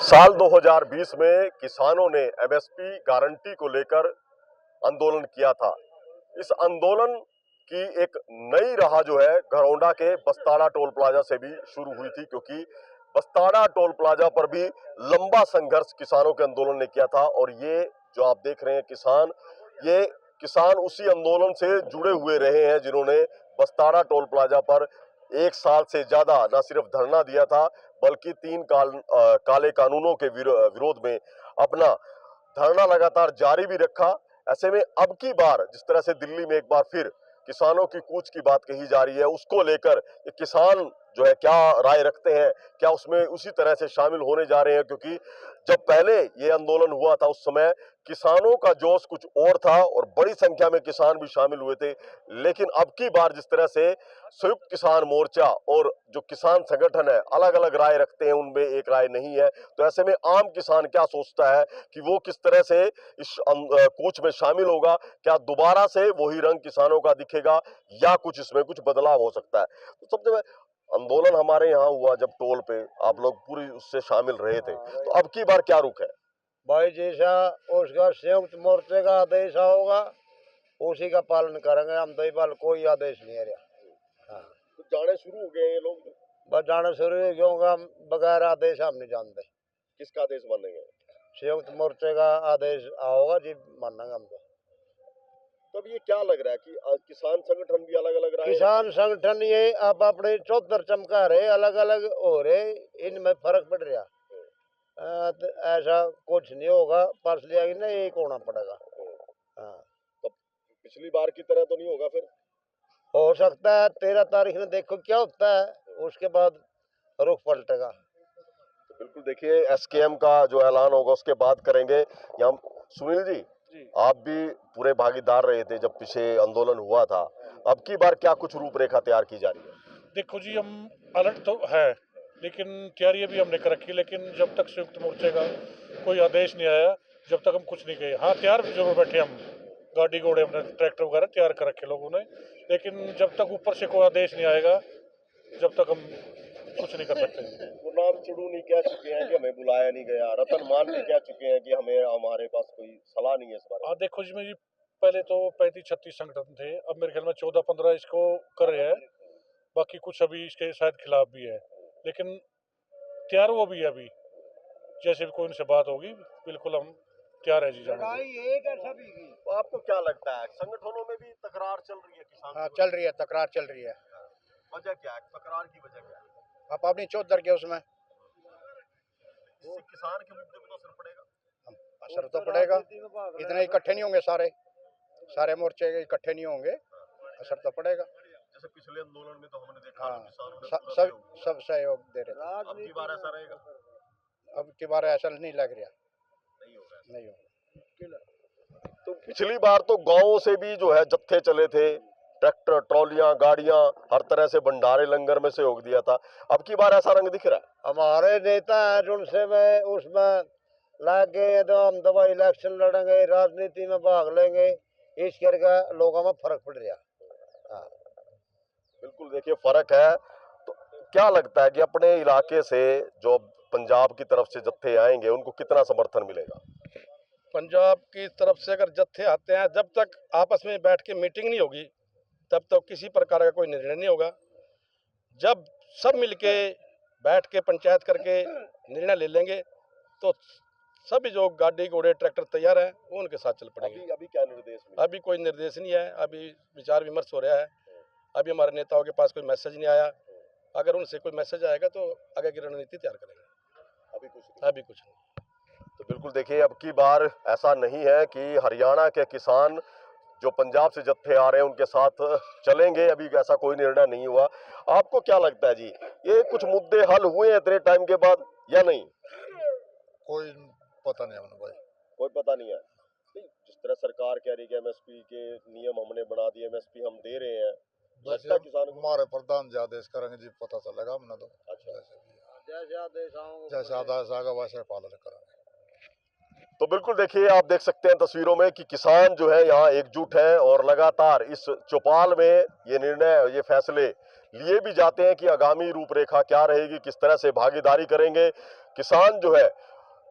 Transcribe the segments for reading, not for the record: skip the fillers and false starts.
साल 2020 में किसानों ने एमएसपी गारंटी को लेकर आंदोलन किया था। इस आंदोलन की एक नई राह जो है घरौंडा के बस्ताड़ा टोल प्लाजा से भी शुरू हुई थी, क्योंकि बस्ताड़ा टोल प्लाजा पर भी लंबा संघर्ष किसानों के आंदोलन ने किया था। और ये जो आप देख रहे हैं ये किसान उसी आंदोलन से जुड़े हुए रहे हैं जिन्होंने बस्ताड़ा टोल प्लाजा पर एक साल से ज्यादा न सिर्फ धरना दिया था, बल्कि काले कानूनों के विरोध में अपना धरना लगातार जारी भी रखा। ऐसे में अब की बार जिस तरह से दिल्ली में एक बार फिर किसानों की कूच की बात कही जा रही है, उसको लेकर किसान जो है क्या राय रखते हैं, क्या उसमें उसी तरह से शामिल होने जा रहे हैं? क्योंकि जब पहले ये आंदोलन हुआ था उस समय किसानों का जोश कुछ और था और बड़ी संख्या में किसान भी शामिल हुए थे, लेकिन अब की बार जिस तरह से संयुक्त किसान मोर्चा और जो किसान संगठन है अलग अलग राय रखते हैं, उनमें एक राय नहीं है। तो ऐसे में आम किसान क्या सोचता है कि वो किस तरह से इस कूच में शामिल होगा? क्या दोबारा से वही रंग किसानों का दिखेगा या कुछ इसमें कुछ बदलाव हो सकता है? तो सबसे आंदोलन हमारे यहाँ हुआ जब टोल पे आप लोग पूरी उससे शामिल रहे थे, तो अब की बार क्या रुख है? भाई जैसा उसका संयुक्त मोर्चे का आदेश होगा उसी का पालन करेंगे हम। तो बाल कोई आदेश नहीं है रहा। हाँ, तो जाने शुरू हो गए ये लोग? बस जाना शुरू हो गया, हम बगैर आदेश हम नहीं जानते। किसका आदेश मानेंगे? संयुक्त मोर्चे का आदेश आओगा जी, मानेंगे हम। तो अब ये क्या लग रहा है कि किसान संगठन भी अलग अलग रहे? किसान संगठन ये अब अपने चौधर चमका रहे, अलग अलग हो रहे, इनमें फर्क पड़ रहा। तो ऐसा कुछ नहीं होगा, पर्स लिया कि नहीं एक होना पड़ेगा। हाँ, तो पिछली बार की तरह तो नहीं होगा फिर? हो सकता है 13 तारीख में देखो क्या होता है, उसके बाद रुख पलटेगा। तो बिल्कुल देखिए एसकेएम का जो ऐलान होगा उसके बाद करेंगे। यहाँ सुनील जी, आप भी पूरे भागीदार रहे थे जब पीछे आंदोलन हुआ था, अब की बार क्या कुछ रूपरेखा तैयार की जा रही है? देखो जी, हम अलर्ट तो है लेकिन तैयारी भी हमने कर रखी, लेकिन जब तक संयुक्त मोर्चे का कोई आदेश नहीं आया जब तक हम कुछ नहीं कहे। हाँ, तैयार जरूर बैठे हम, गाड़ी घोड़े हमने ट्रैक्टर वगैरह तैयार कर रखे लोगों ने, लेकिन जब तक ऊपर से कोई आदेश नहीं आएगा जब तक हम कुछ नहीं कर सकते। गुरनाम चुड़ू नहीं कह चुके हैं कि हमें बुलाया नहीं गया, रतन मान भी कह चुके हैं कि हमारे पास कोई सलाह नहीं है इस बारे में। हाँ देखो जी, मेरी पहले तो 35-36 संगठन थे, अब मेरे ख्याल में 14-15 इसको कर रहे हैं, बाकी कुछ अभी इसके शायद खिलाफ भी है, लेकिन तैयार वो भी है। अभी जैसे भी कोई उनसे बात होगी बिल्कुल हम तैयार है जी जाने को। तो आपको क्या लगता है संगठनों में भी तकरार चल रही है किसान? हाँ, चल रही है, तकरार चल रही है। वजह क्या है तकरार की? वजह क्या है? आप अपनी चौधर के उसमें इससे किसान के मुद्दे पे तो असर पड़ेगा। असर तो पड़ेगा, इतने इकट्ठे नहीं होंगे, सारे मोर्चे इकट्ठे नहीं होंगे, असर तो पड़ेगा। जैसे पिछले आंदोलन में तो हमने देखा हाँ, किसानों ने पूरा सहयोग सब सहयोग दे रहे थे। अब की बार ऐसा रहेगा? अब की बार ऐसा नहीं लग रहा, नहीं होगा। तो पिछली बार तो गांवों से भी जो है जत्थे चले थे, ट्रैक्टर, ट्रॉलियां, गाड़ियां, हर तरह से भंडारे लंगर में सहयोग दिया था। अब की बार ऐसा रंग दिख रहा है? हमारे नेता है उनसे मैं उसमें लाके तो हम दबा इलेक्शन लड़ेंगे, राजनीति में भाग लेंगे, इस करके लोगों में फर्क पड़ रहा। हाँ, बिल्कुल देखिए फर्क है। तो क्या लगता है कि अपने इलाके से जो पंजाब की तरफ से जत्थे आएंगे उनको कितना समर्थन मिलेगा? पंजाब की तरफ से अगर जत्थे आते हैं, जब तक आपस में बैठ के मीटिंग नहीं होगी तब तक किसी प्रकार का कोई निर्णय नहीं होगा। जब सब मिलके बैठ के पंचायत करके निर्णय ले लेंगे तो सभी जो गाड़ी घोड़े ट्रैक्टर तैयार हैं वो उनके साथ चल पड़ेंगे। अभी क्या निर्देश मिले? अभी कोई निर्देश नहीं है, अभी विचार विमर्श हो रहा है, अभी हमारे नेताओं के पास कोई मैसेज नहीं आया। अगर उनसे कोई मैसेज आएगा तो आगे की रणनीति तैयार करेंगे। अभी कुछ नहीं। तो बिल्कुल देखिए अब की बार ऐसा नहीं है कि हरियाणा के किसान जो पंजाब से जत्थे आ रहे हैं उनके साथ चलेंगे, अभी ऐसा कोई निर्णय नहीं हुआ। आपको क्या लगता है जी, ये कुछ मुद्दे हल हुए हैं इतने टाइम के बाद या नहीं? कोई पता नहीं हमने भाई, कोई पता नहीं है। जिस तरह सरकार कह रही है एमएसपी के नियम हमने बना दिए, एमएसपी हम दे रहे हैं, लगता है किसानों को? हमारे प्रधान जी आदेश करेंगे जी, पता चलेगा हमने तो। अच्छा, जैसे आदेश आएगा वैसे पालन करेंगे। तो बिल्कुल देखिए आप देख सकते हैं तस्वीरों में कि किसान जो है यहाँ एकजुट है और लगातार इस चौपाल में ये निर्णय, ये फैसले लिए भी जाते हैं कि आगामी रूपरेखा क्या रहेगी, किस तरह से भागीदारी करेंगे। किसान जो है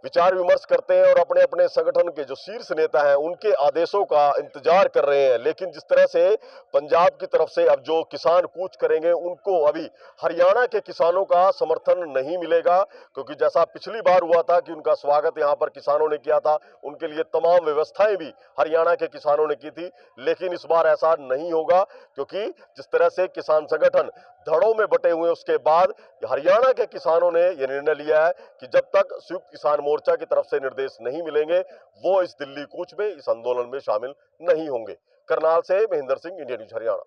विचार विमर्श करते हैं और अपने अपने संगठन के जो शीर्ष नेता हैं उनके आदेशों का इंतजार कर रहे हैं। लेकिन जिस तरह से पंजाब की तरफ से अब जो किसान कूच करेंगे उनको अभी हरियाणा के किसानों का समर्थन नहीं मिलेगा, क्योंकि जैसा पिछली बार हुआ था कि उनका स्वागत यहां पर किसानों ने किया था, उनके लिए तमाम व्यवस्थाएं भी हरियाणा के किसानों ने की थी। लेकिन इस बार ऐसा नहीं होगा, क्योंकि जिस तरह से किसान संगठन धड़ों में बटे हुए उसके बाद हरियाणा के किसानों ने यह निर्णय लिया है कि जब तक संयुक्त किसान मोर्चा की तरफ से निर्देश नहीं मिलेंगे वो इस दिल्ली कूच में, इस आंदोलन में शामिल नहीं होंगे। करनाल से महेंद्र सिंह, इंडिया न्यूज हरियाणा।